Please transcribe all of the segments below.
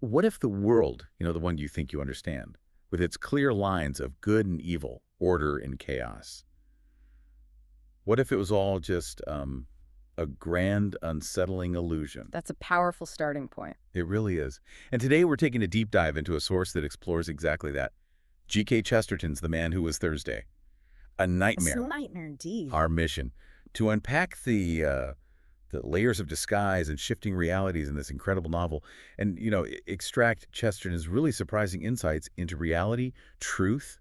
what if the world, the one you think you understand, with its clear lines of good and evil, order and chaos, what if it was all just a grand, unsettling illusion? That's a powerful starting point. It really is. And today we're taking a deep dive into a source that explores exactly that. G.K. Chesterton's The Man Who Was Thursday. A nightmare. It's a nightmare indeed. Our mission, to unpack the layers of disguise and shifting realities in this incredible novel and, extract Chesterton's really surprising insights into reality, truth,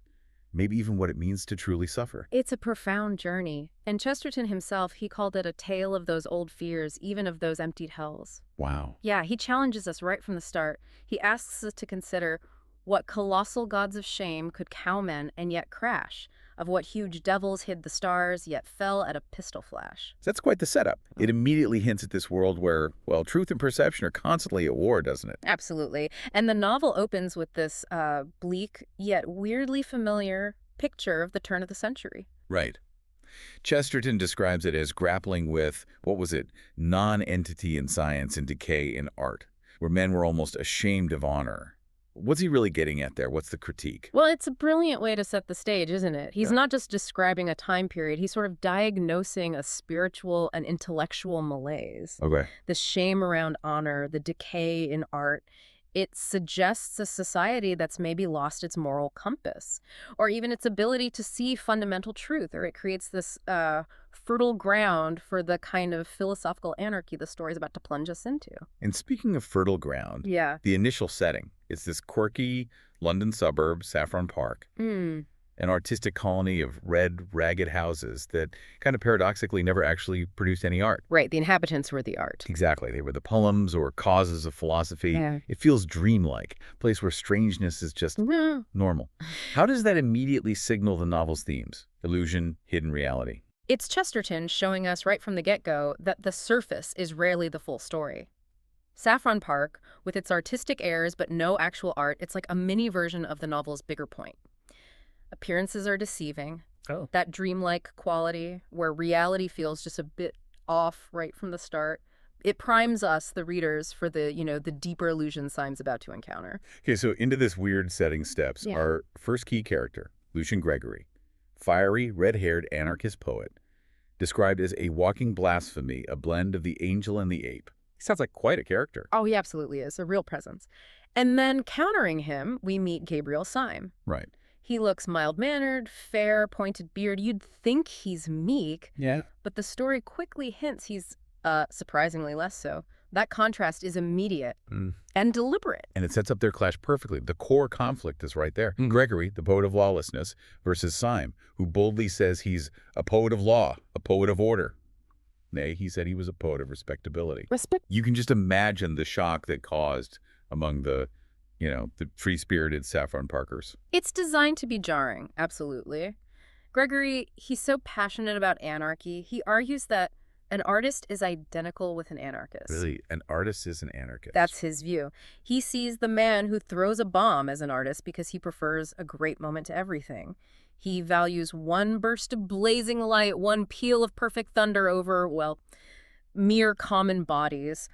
maybe even what it means to truly suffer. It's a profound journey. And Chesterton himself, he called it a tale of those old fears, even of those emptied hells. Wow. Yeah, he challenges us right from the start. He asks us to consider what colossal gods of shame could cowmen and yet crash, of what huge devils hid the stars yet fell at a pistol flash. That's quite the setup. It immediately hints at this world where, well, truth and perception are constantly at war, doesn't it? Absolutely. And the novel opens with this bleak yet weirdly familiar picture of the turn of the century. Right. Chesterton describes it as grappling with, non-entity in science and decay in art, where men were almost ashamed of honor. What's he really getting at there? What's the critique? Well, it's a brilliant way to set the stage, isn't it? He's Yeah. not just describing a time period. He's sort of diagnosing a spiritual and intellectual malaise. Okay. The shame around honor, the decay in art. It suggests a society that's maybe lost its moral compass, or even its ability to see fundamental truth, or it creates this fertile ground for the kind of philosophical anarchy the story's about to plunge us into. And speaking of fertile ground, Yeah. the initial setting, it's this quirky London suburb, Saffron Park, an artistic colony of red, ragged houses that kind of paradoxically never actually produced any art. Right, the inhabitants were the art. Exactly. They were the poems or causes of philosophy. Yeah. It feels dreamlike, a place where strangeness is just normal. How does that immediately signal the novel's themes? Illusion, hidden reality. It's Chesterton showing us right from the get-go that the surface is rarely the full story. Saffron Park, with its artistic airs but no actual art, it's like a mini version of the novel's bigger point. Appearances are deceiving. Oh. That dreamlike quality where reality feels just a bit off right from the start. It primes us, the readers, for the deeper illusions Syme's about to encounter. Okay, so into this weird setting steps Yeah. our first key character, Lucian Gregory, fiery, red-haired anarchist poet, described as a walking blasphemy, a blend of the angel and the ape. He sounds like quite a character. Oh, he absolutely is, a real presence. And then countering him, we meet Gabriel Syme. Right. He looks mild-mannered, fair, pointed beard. You'd think he's meek, Yeah. but the story quickly hints he's surprisingly less so. That contrast is immediate and deliberate. And it sets up their clash perfectly. The core conflict is right there. Gregory, the poet of lawlessness, versus Syme, who boldly says he's a poet of law, a poet of order. Nay, he said he was a poet of respectability. Respect. You can just imagine the shock that caused among the free-spirited Saffron Parkers. It's designed to be jarring, absolutely. Gregory, he's so passionate about anarchy. He argues that an artist is identical with an anarchist. Really, an artist is an anarchist. That's his view. He sees the man who throws a bomb as an artist because he prefers a great moment to everything. He values one burst of blazing light, one peal of perfect thunder over, mere common bodies.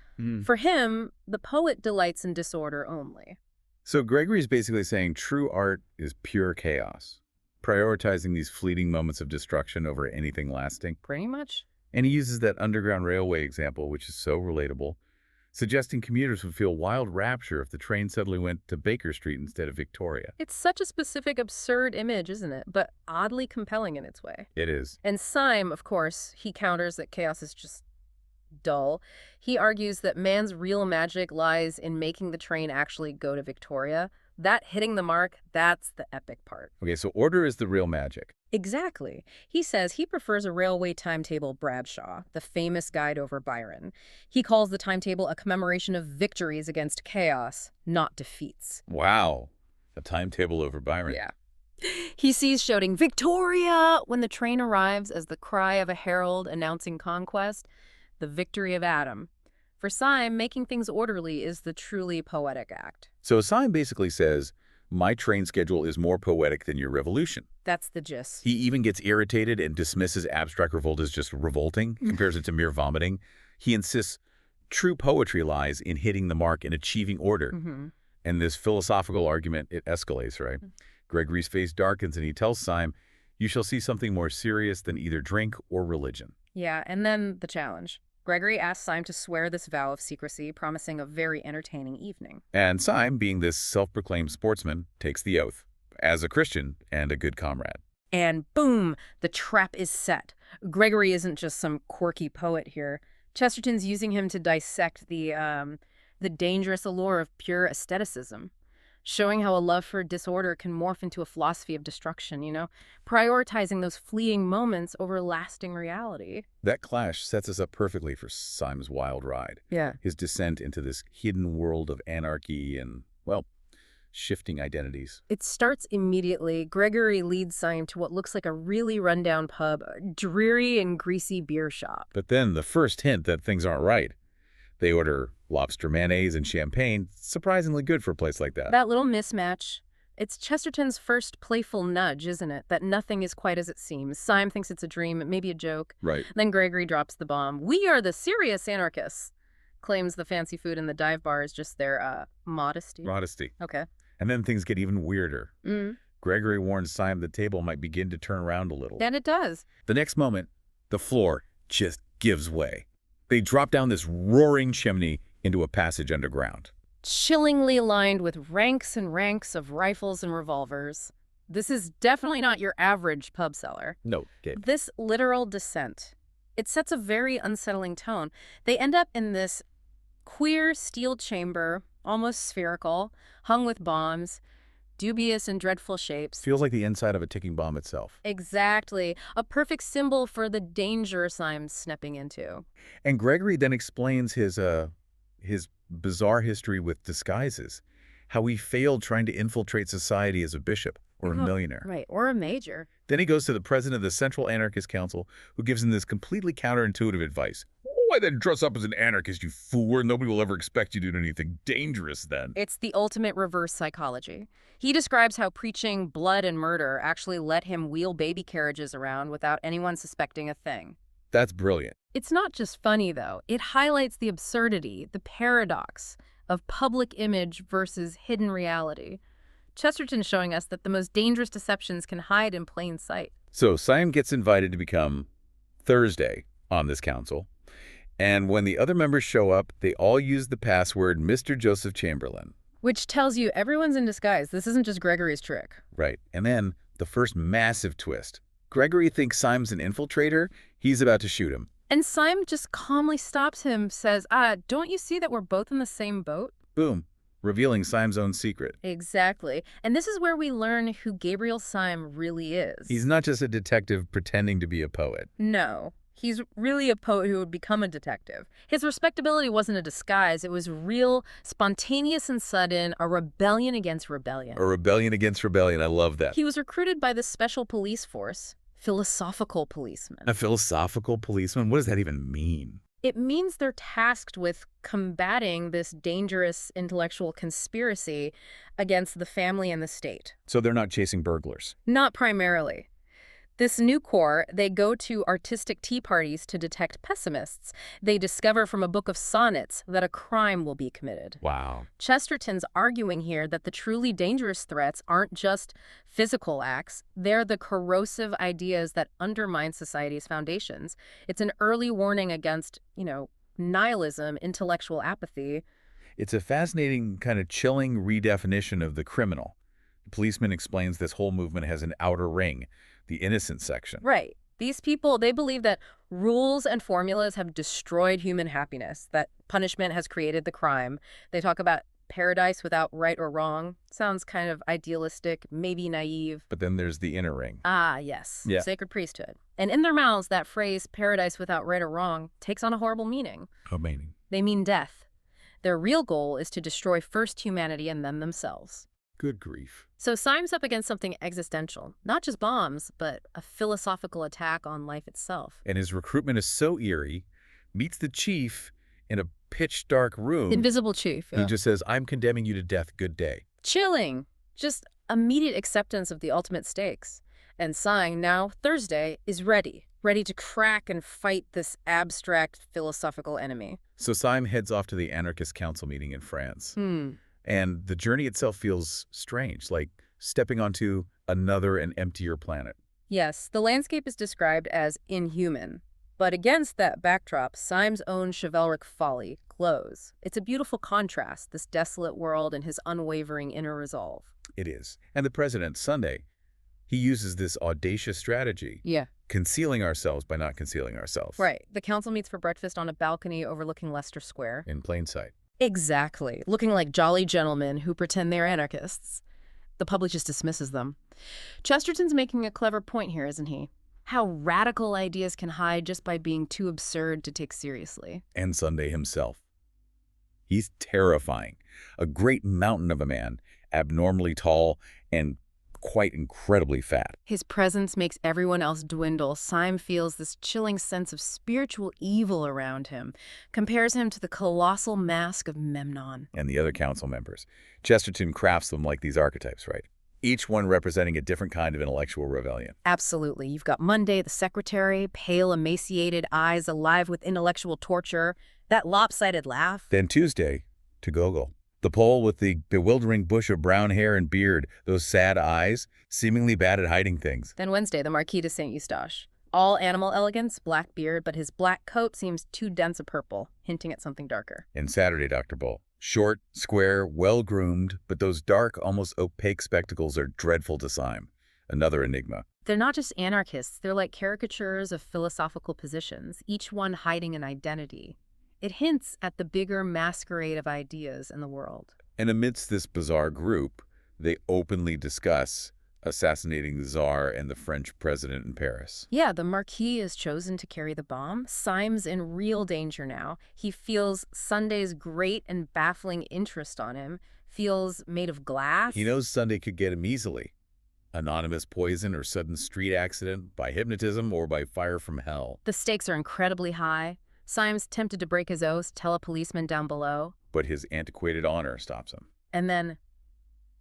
For him, the poet delights in disorder only. So Gregory's basically saying true art is pure chaos, prioritizing these fleeting moments of destruction over anything lasting. Pretty much. And he uses that Underground Railway example, which is so relatable, suggesting commuters would feel wild rapture if the train suddenly went to Baker Street instead of Victoria. It's such a specific, absurd image, isn't it? But oddly compelling in its way. It is. And Syme, of course, he counters that chaos is just dull. He argues that man's real magic lies in making the train actually go to Victoria. That hitting the mark, that's the epic part. Okay, so order is the real magic. Exactly. He says he prefers a railway timetable Bradshaw, the famous guide over Byron. He calls the timetable a commemoration of victories against chaos, not defeats. Wow. A timetable over Byron. Yeah. He sees shouting, "Victoria!" when the train arrives as the cry of a herald announcing conquest, the victory of Adam. For Syme, making things orderly is the truly poetic act. So Syme basically says, my train schedule is more poetic than your revolution. That's the gist. He even gets irritated and dismisses abstract revolt as just revolting, compares it to mere vomiting. He insists true poetry lies in hitting the mark and achieving order. And this philosophical argument, it escalates, right? Gregory's face darkens and he tells Syme, "You shall see something more serious than either drink or religion." Yeah, and then the challenge. Gregory asks Syme to swear this vow of secrecy, promising a very entertaining evening. And Syme, being this self-proclaimed sportsman, takes the oath, as a Christian and a good comrade. And boom, the trap is set. Gregory isn't just some quirky poet here. Chesterton's using him to dissect the dangerous allure of pure aestheticism, showing how a love for disorder can morph into a philosophy of destruction, prioritizing those fleeting moments over lasting reality. That clash sets us up perfectly for Syme's wild ride. Yeah. His descent into this hidden world of anarchy and, well, shifting identities. It starts immediately. Gregory leads Syme to what looks like a really rundown pub, a dreary and greasy beer shop. But then the first hint that things aren't right. They order lobster mayonnaise and champagne, surprisingly good for a place like that. That little mismatch. It's Chesterton's first playful nudge, isn't it? That nothing is quite as it seems. Syme thinks it's a dream, maybe a joke. Right. Then Gregory drops the bomb. "We are the serious anarchists," claims the fancy food in the dive bar is just their modesty. Modesty. Okay. And then things get even weirder. Mm. Gregory warns Syme the table might begin to turn around a little. And it does. The next moment, the floor just gives way. They drop down this roaring chimney into a passage underground. Chillingly lined with ranks and ranks of rifles and revolvers. This is definitely not your average pub cellar. No, Gabe. This literal descent, it sets a very unsettling tone. They end up in this queer steel chamber, almost spherical, hung with bombs, dubious and dreadful shapes. Feels like the inside of a ticking bomb itself. Exactly. A perfect symbol for the danger Syme's stepping into. And Gregory then explains his bizarre history with disguises, how he failed trying to infiltrate society as a bishop or a millionaire. Right, or a major. Then he goes to the president of the Central Anarchist Council, who gives him this completely counterintuitive advice. Why then dress up as an anarchist, you fool, and nobody will ever expect you to do anything dangerous then. It's the ultimate reverse psychology. He describes how preaching blood and murder actually let him wheel baby carriages around without anyone suspecting a thing. That's brilliant. It's not just funny, though. It highlights the absurdity, the paradox of public image versus hidden reality. Chesterton's showing us that the most dangerous deceptions can hide in plain sight. So Syme gets invited to become Thursday on this council. And when the other members show up, they all use the password Mr. Joseph Chamberlain. Which tells you everyone's in disguise. This isn't just Gregory's trick. Right. And then the first massive twist. Gregory thinks Syme's an infiltrator. He's about to shoot him. And Syme just calmly stops him, says, don't you see that we're both in the same boat? Boom. Revealing Syme's own secret. Exactly. And this is where we learn who Gabriel Syme really is. He's not just a detective pretending to be a poet. No. He's really a poet who would become a detective. His respectability wasn't a disguise. It was real, spontaneous and sudden, a rebellion against rebellion. A rebellion against rebellion. I love that. He was recruited by the special police force, philosophical policemen. A philosophical policeman? What does that even mean? It means they're tasked with combating this dangerous intellectual conspiracy against the family and the state. So they're not chasing burglars? Not primarily. This new corps, they go to artistic tea parties to detect pessimists. They discover from a book of sonnets that a crime will be committed. Wow. Chesterton's arguing here that the truly dangerous threats aren't just physical acts. They're the corrosive ideas that undermine society's foundations. It's an early warning against, nihilism, intellectual apathy. It's a fascinating, kind of chilling redefinition of the criminal. The policeman explains this whole movement has an outer ring, the innocent section. Right. These people, they believe that rules and formulas have destroyed human happiness, that punishment has created the crime. They talk about paradise without right or wrong. Sounds kind of idealistic, maybe naive. But then there's the inner ring. Ah, yes. Yeah. Sacred priesthood. And in their mouths, that phrase, paradise without right or wrong, takes on a horrible meaning. Oh, meaning. They mean death. Their real goal is to destroy first humanity and then themselves. Good grief. So Syme's up against something existential, not just bombs, but a philosophical attack on life itself. And his recruitment is so eerie, meets the chief in a pitch-dark room. Invisible chief. He just says, "I'm condemning you to death. Good day." Chilling. Just immediate acceptance of the ultimate stakes. And Syme, now Thursday, is ready to crack and fight this abstract philosophical enemy. So Syme heads off to the anarchist council meeting in France. And the journey itself feels strange, like stepping onto another and emptier planet. Yes, the landscape is described as inhuman. But against that backdrop, Syme's own chivalric folly glows. It's a beautiful contrast, this desolate world and his unwavering inner resolve. It is. And the president, Sunday, he uses this audacious strategy, Yeah. concealing ourselves by not concealing ourselves. Right. The council meets for breakfast on a balcony overlooking Leicester Square. In plain sight. Exactly. Looking like jolly gentlemen who pretend they're anarchists. The public just dismisses them. Chesterton's making a clever point here, isn't he? How radical ideas can hide just by being too absurd to take seriously. And Sunday himself. He's terrifying. A great mountain of a man, abnormally tall and quite incredibly fat. His presence makes everyone else dwindle. Syme feels this chilling sense of spiritual evil around him, compares him to the colossal mask of Memnon. And the other council members. Chesterton crafts them like these archetypes, right? Each one representing a different kind of intellectual rebellion. Absolutely. You've got Monday, the secretary, pale, emaciated, eyes alive with intellectual torture, that lopsided laugh. Then Tuesday, to Gogol. The Pole with the bewildering bush of brown hair and beard, those sad eyes, seemingly bad at hiding things. Then Wednesday, the Marquis de Saint Eustache. All animal elegance, black beard, but his black coat seems too dense a purple, hinting at something darker. And Saturday, Dr. Bull. Short, square, well-groomed, but those dark, almost opaque spectacles are dreadful to Syme. Another enigma. They're not just anarchists, they're like caricatures of philosophical positions, each one hiding an identity. It hints at the bigger masquerade of ideas in the world. And amidst this bizarre group, they openly discuss assassinating the Tsar and the French president in Paris. Yeah, the Marquis is chosen to carry the bomb. Syme's in real danger now. He feels Sunday's great and baffling interest on him, feels made of glass. He knows Sunday could get him easily. Anonymous poison or sudden street accident, by hypnotism or by fire from hell. The stakes are incredibly high. Syme's tempted to break his oath, tell a policeman down below. But his antiquated honor stops him. And then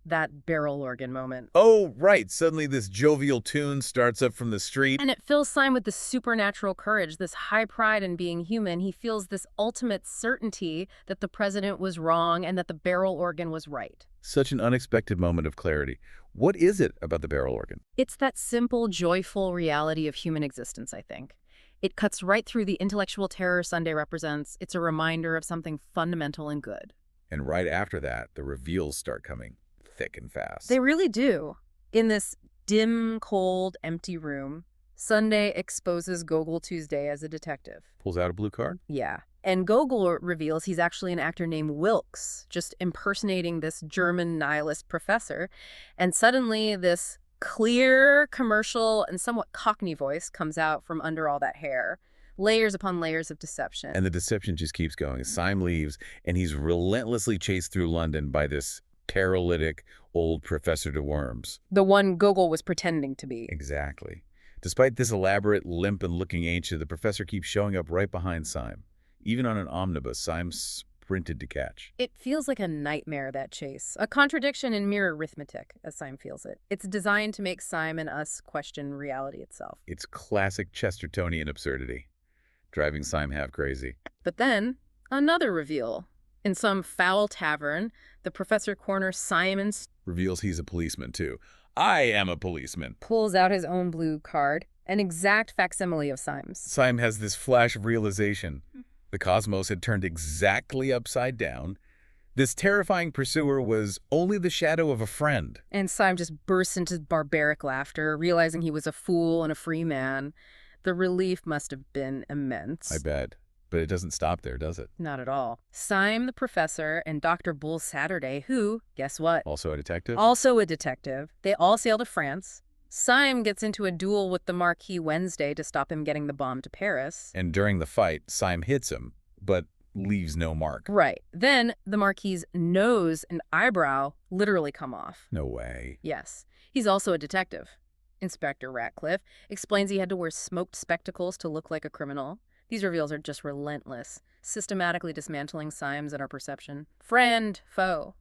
that barrel organ moment. Oh, right. Suddenly this jovial tune starts up from the street. And it fills Syme with this supernatural courage, this high pride in being human. He feels this ultimate certainty that the president was wrong and that the barrel organ was right. Such an unexpected moment of clarity. What is it about the barrel organ? It's that simple, joyful reality of human existence, I think. It cuts right through the intellectual terror Sunday represents. It's a reminder of something fundamental and good. And right after that, the reveals start coming thick and fast. They really do. In this dim, cold, empty room, Sunday exposes Gogol Tuesday as a detective. Pulls out a blue card? Yeah. And Gogol reveals he's actually an actor named Wilkes, just impersonating this German nihilist professor. And suddenly this clear, commercial, and somewhat cockney voice comes out from under all that hair. Layers upon layers of deception. And the deception just keeps going. Syme leaves, and he's relentlessly chased through London by this paralytic old Professor de Worms. The one Gogol was pretending to be. Exactly. Despite this elaborate, limp and looking ancient, the professor keeps showing up right behind Syme. Even on an omnibus, Syme sprinted to catch. It feels like a nightmare, that chase. A contradiction in mere arithmetic, as Syme feels it. It's designed to make Syme and us question reality itself. It's classic Chestertonian absurdity, driving Syme half crazy. But then, another reveal. In some foul tavern, the professor corners Syme, Reveals he's a policeman, too. I am a policeman. pulls out his own blue card, an exact facsimile of Syme's. Syme has this flash of realization. The cosmos had turned exactly upside down. This terrifying pursuer was only the shadow of a friend. And Syme just bursts into barbaric laughter, realizing he was a fool and a free man. The relief must have been immense. I bet. But it doesn't stop there, does it? Not at all. Syme, the professor, and Dr. Bull Saturday, who, guess what? Also a detective? Also a detective. They all sail to France. Syme gets into a duel with the Marquis Wednesday to stop him getting the bomb to Paris. And during the fight, Syme hits him, but leaves no mark. Right. Then the Marquis's nose and eyebrow literally come off. No way. Yes. He's also a detective. Inspector Ratcliffe explains he had to wear smoked spectacles to look like a criminal. These reveals are just relentless, systematically dismantling Syme's and our perception. Friend, foe.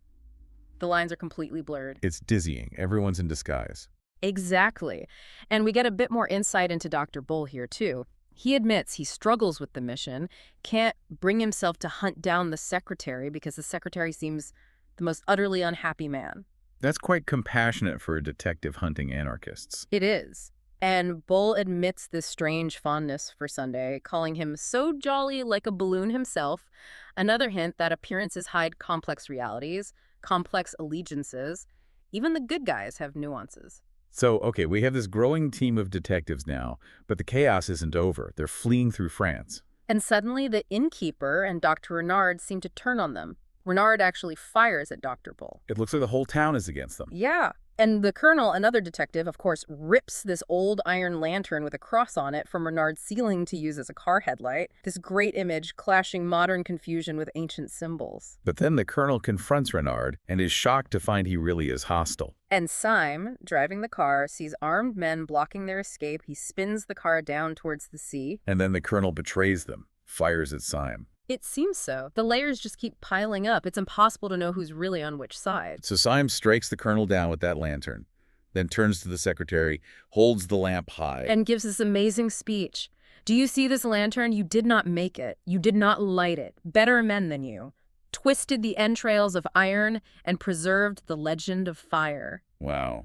The lines are completely blurred. It's dizzying. Everyone's in disguise. Exactly. And we get a bit more insight into Dr. Bull here, too. He admits he struggles with the mission, can't bring himself to hunt down the secretary because the secretary seems the most utterly unhappy man. That's quite compassionate for a detective hunting anarchists. It is. And Bull admits this strange fondness for Sunday, calling him so jolly like a balloon himself. Another hint that appearances hide complex realities, complex allegiances. Even the good guys have nuances. So, okay, we have this growing team of detectives now, but the chaos isn't over. They're fleeing through France. And suddenly the innkeeper and Dr. Renard seem to turn on them. Renard actually fires at Dr. Bull. It looks like the whole town is against them. Yeah. And the colonel, another detective, of course, rips this old iron lantern with a cross on it from Renard's ceiling to use as a car headlight. This great image clashing modern confusion with ancient symbols. But then the colonel confronts Renard and is shocked to find he really is hostile. And Syme, driving the car, sees armed men blocking their escape. He spins the car down towards the sea. And then the colonel betrays them, fires at Syme. It seems so. The layers just keep piling up. It's impossible to know who's really on which side. So Syme strikes the colonel down with that lantern, then turns to the secretary, holds the lamp high. And gives this amazing speech. Do you see this lantern? You did not make it. You did not light it. Better men than you. Twisted the entrails of iron and preserved the legend of fire. Wow.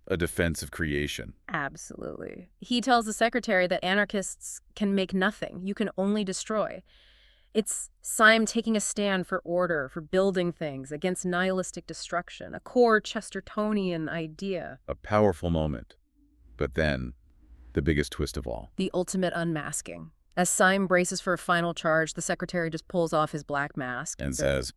A defense of creation. Absolutely. He tells the secretary that anarchists can make nothing. You can only destroy. It's Syme taking a stand for order, for building things, against nihilistic destruction, a core Chestertonian idea. A powerful moment. But then, the biggest twist of all. The ultimate unmasking. As Syme braces for a final charge, the secretary just pulls off his black mask And says,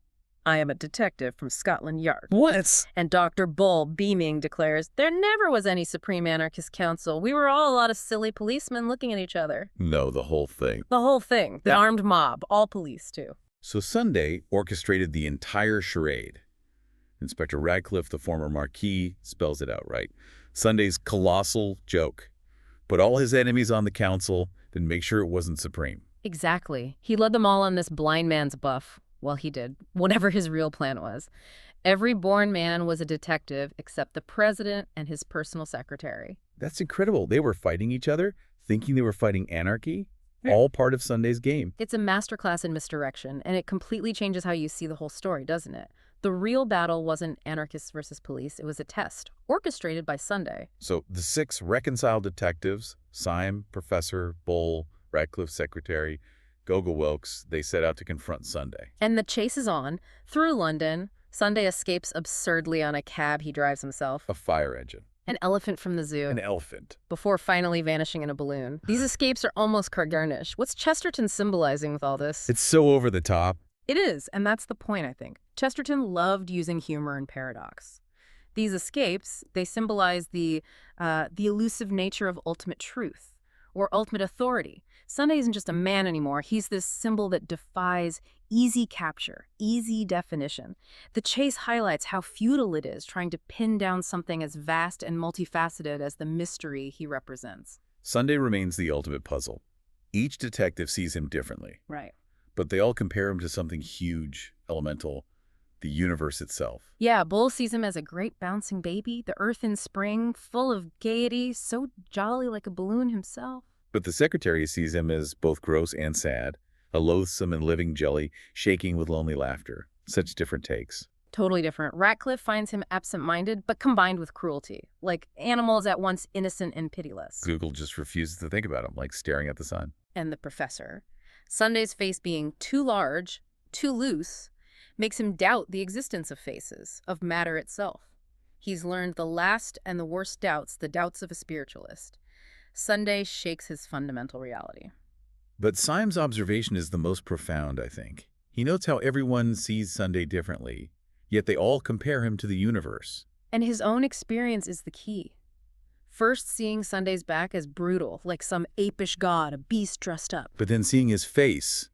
I am a detective from Scotland Yard. "What?" And Dr. Bull, beaming, declares, there never was any Supreme Anarchist Council. We were all a lot of silly policemen looking at each other. No, the whole thing. The whole thing. The armed mob. All police, too. So Sunday orchestrated the entire charade. Inspector Radcliffe, the former Marquis, spells it out right. Sunday's colossal joke. Put all his enemies on the council, then make sure it wasn't supreme. Exactly. He led them all on this blind man's buff. Well, he did. Whatever his real plan was. Every born man was a detective except the president and his personal secretary. That's incredible. They were fighting each other, thinking they were fighting anarchy, all part of Sunday's game. It's a masterclass in misdirection, and it completely changes how you see the whole story, doesn't it? The real battle wasn't anarchists versus police. It was a test, orchestrated by Sunday. So the 6 reconciled detectives, Syme, Professor, Bull, Radcliffe's secretary, Gogo Wilkes, they set out to confront Sunday. And the chase is on. Through London, Sunday escapes absurdly on a cab he drives himself. A fire engine. An elephant from the zoo. An elephant. Before finally vanishing in a balloon. These escapes are almost Cargarnish. What's Chesterton symbolizing with all this? It's so over the top. It is, and that's the point, I think. Chesterton loved using humor and paradox. These escapes, they symbolize the elusive nature of ultimate truth or ultimate authority. Sunday isn't just a man anymore. He's this symbol that defies easy capture, easy definition. The chase highlights how futile it is trying to pin down something as vast and multifaceted as the mystery he represents. Sunday remains the ultimate puzzle. Each detective sees him differently. Right. But they all compare him to something huge, elemental, the universe itself. Yeah, Bull sees him as a great bouncing baby, the earth in spring, full of gaiety, so jolly like a balloon himself. But the secretary sees him as both gross and sad, a loathsome and living jelly, shaking with lonely laughter. Such different takes. Totally different. Ratcliffe finds him absent-minded, but combined with cruelty, like animals at once innocent and pitiless. Google just refuses to think about him, like staring at the sun. And the professor. Sunday's face being too large, too loose, makes him doubt the existence of faces, of matter itself. He's learned the last and the worst doubts, the doubts of a spiritualist. Sunday shakes his fundamental reality. But Syme's observation is the most profound, I think. He notes how everyone sees Sunday differently, yet they all compare him to the universe. And his own experience is the key. First seeing Sunday's back as brutal, like some apish god, a beast dressed up. But then seeing his face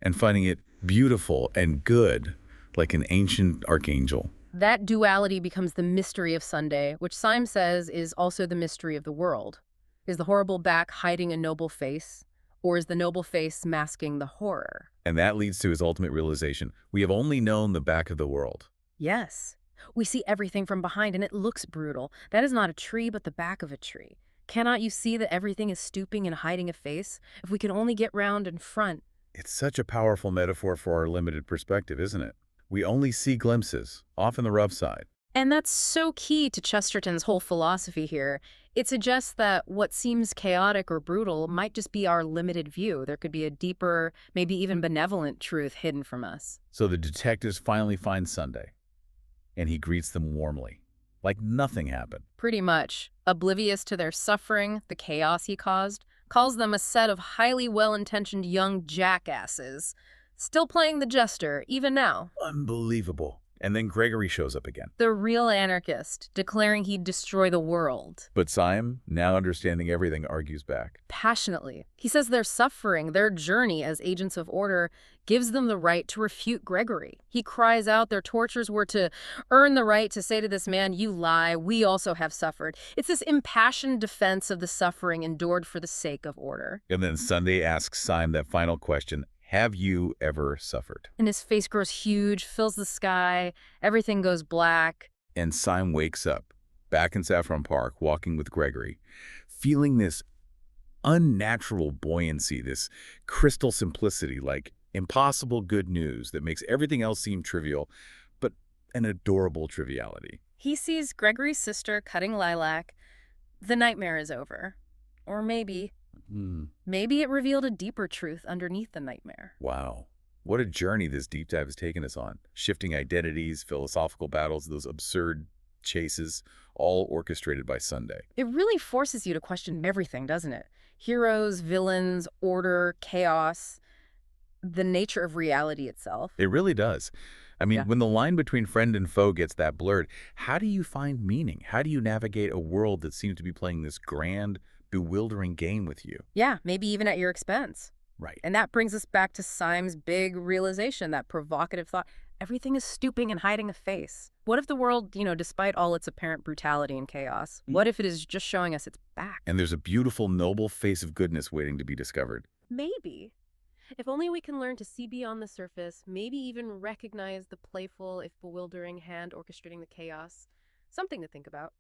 and finding it beautiful and good, like an ancient archangel. That duality becomes the mystery of Sunday, which Syme says is also the mystery of the world. Is the horrible back hiding a noble face, or is the noble face masking the horror? And that leads to his ultimate realization. We have only known the back of the world. Yes. We see everything from behind, and it looks brutal. That is not a tree, but the back of a tree. Cannot you see that everything is stooping and hiding a face? If we could only get round in front. It's such a powerful metaphor for our limited perspective, isn't it? We only see glimpses, off on the rough side. And that's so key to Chesterton's whole philosophy here. It suggests that what seems chaotic or brutal might just be our limited view. There could be a deeper, maybe even benevolent truth hidden from us. So the detectives finally find Sunday, and he greets them warmly, like nothing happened. Pretty much, oblivious to their suffering, the chaos he caused, calls them a set of highly well-intentioned young jackasses, still playing the jester, even now. Unbelievable. And then Gregory shows up again. The real anarchist, declaring he'd destroy the world. But Syme, now understanding everything, argues back. Passionately. He says their suffering, their journey as agents of order, gives them the right to refute Gregory. He cries out their tortures were to earn the right to say to this man, "You lie, we also have suffered." It's this impassioned defense of the suffering endured for the sake of order. And then Sunday asks Syme that final question, have you ever suffered? And his face grows huge, fills the sky, everything goes black. And Syme wakes up, back in Saffron Park, walking with Gregory, feeling this unnatural buoyancy, this crystal simplicity, like impossible good news that makes everything else seem trivial, but an adorable triviality. He sees Gregory's sister cutting lilac. The nightmare is over. Or maybe it revealed a deeper truth underneath the nightmare. Wow. What a journey this deep dive has taken us on. Shifting identities, philosophical battles, those absurd chases, all orchestrated by Sunday. It really forces you to question everything, doesn't it? Heroes, villains, order, chaos, the nature of reality itself. It really does. I mean, Yeah. when the line between friend and foe gets that blurred, how do you find meaning? How do you navigate a world that seems to be playing this grand, bewildering game with you? Yeah, maybe even at your expense. Right. And that brings us back to Syme's big realization, that provocative thought. Everything is stooping and hiding a face. What if the world, despite all its apparent brutality and chaos, what if it is just showing us its back? And there's a beautiful, noble face of goodness waiting to be discovered. Maybe. If only we can learn to see beyond the surface, maybe even recognize the playful, if bewildering hand orchestrating the chaos. Something to think about.